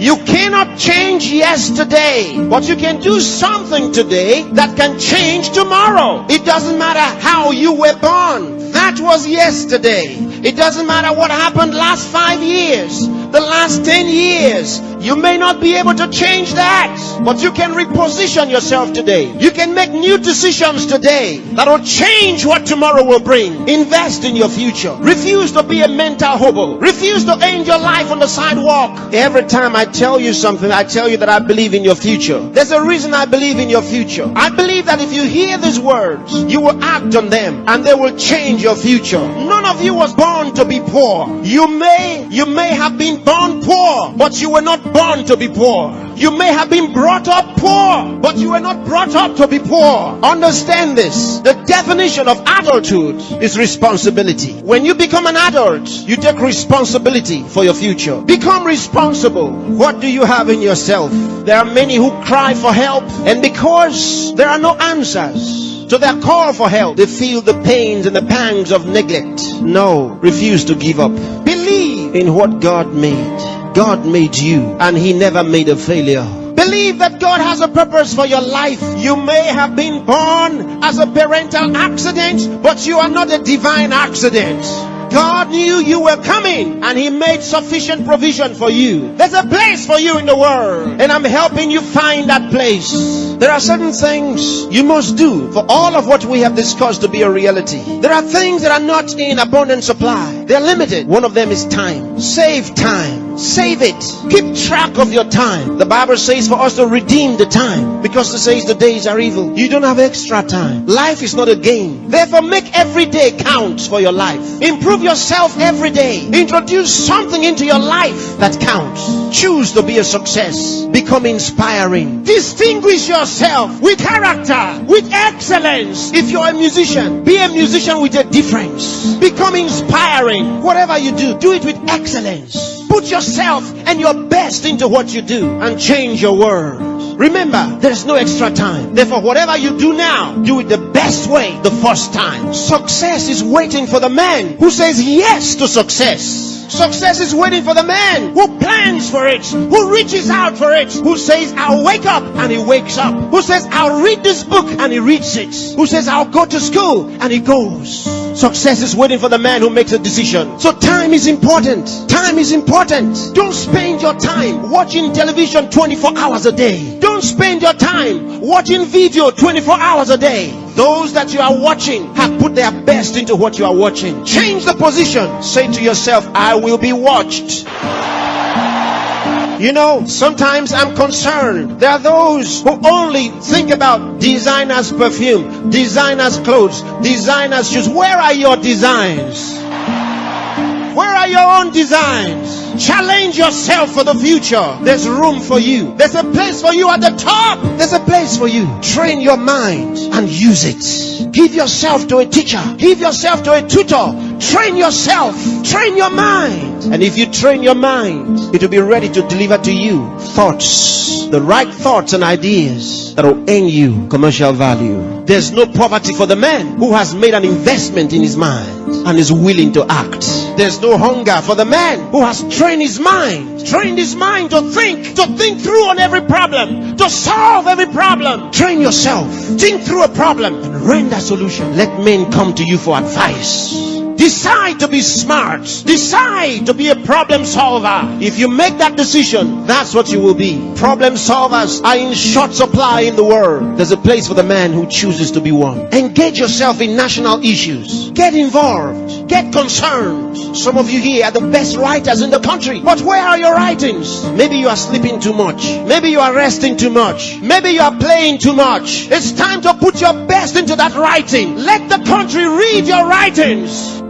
You cannot change yesterday, but you can do something today that can change tomorrow. It doesn't matter how you were born. That was yesterday. It doesn't matter what happened last 5 years, the last 10 years. You may not be able to change that, but you can reposition yourself today. You can make new decisions today that will change what tomorrow will bring. Invest in your future. Refuse to be a mental hobo. Refuse to end your life on the sidewalk. Every time I tell you something, I tell you that I believe in your future. There's a reason I believe in your future. I believe that if you hear these words, you will act on them and they will change your future. None of you was born to be poor. You may have been born poor, but you were not born to be poor. You may have been brought up poor, but you were not brought up to be poor. Understand this. The definition of adulthood is responsibility. When you become an adult, you take responsibility for your future. Become responsible. What do you have in yourself? There are many who cry for help, and because there are no answers to their call for help, they feel the pains and the pangs of neglect. No, refuse to give up. Believe in what God made. God made you, and He never made a failure. Believe that God has a purpose for your life. You may have been born as a parental accident, but you are not a divine accident. God knew you were coming, and He made sufficient provision for you. There's a place for you in the world, and I'm helping you find that place. There are certain things you must do for all of what we have discussed to be a reality. There are things that are not in abundant supply. They're limited. One of them is time. Save time. Save it. Keep track of your time. The Bible says for us to redeem the time, because it says the days are evil. You don't have extra time. Life is not a game. Therefore, make every day count for your life. Improve yourself every day. Introduce something into your life that counts. Choose to be a success. Become inspiring. Distinguish yourself with character, with excellence. If you're a musician, be a musician with a difference. Become inspiring. Whatever you do, do it with excellence. Put yourself and your best into what you do and change your world. Remember, there's no extra time. Therefore, whatever you do now, do it the best way the first time. Success is waiting for the man who says yes to success. Success is waiting for the man who plans for it, who reaches out for it, who says, I'll wake up, and he wakes up. Who says, I'll read this book, and he reads it. Who says, I'll go to school, and he goes. Success is waiting for the man who makes a decision. So time is important. Time is important. Don't spend your time watching television 24 hours a day. Don't spend your time watching video 24 hours a day. Those that you are watching have put their best into what you are watching. Change the position. Say to yourself, I will be watched. You know, sometimes I'm concerned. There are those who only think about designers' perfume, designers' clothes, designers' shoes. Where are your designs? Where are your own designs? Challenge yourself for the future. There's room for you. There's a place for you at the top. There's a place for you. Train your mind and use it. Give yourself to a teacher. Give yourself to a tutor. Train yourself. Train your mind. And if you train your mind, it will be ready to deliver to you thoughts, the right thoughts and ideas that will earn you commercial value. There's no poverty for the man who has made an investment in his mind and is willing to act. There's no hunger for the man who has trained his mind to think through on every problem, to solve every problem. Train yourself. Think through a problem and render a solution. Let men come to you for advice. Decide to be smart. Decide to be a problem solver. If you make that decision, that's what you will be. Problem solvers are in short supply in the world. There's a place for the man who chooses to be one. Engage yourself in national issues. Get involved. Get concerned. Some of you here are the best writers in the country. But where are your writings? Maybe you are sleeping too much. Maybe you are resting too much. Maybe you are playing too much. It's time to put your best into that writing. Let the country read your writings.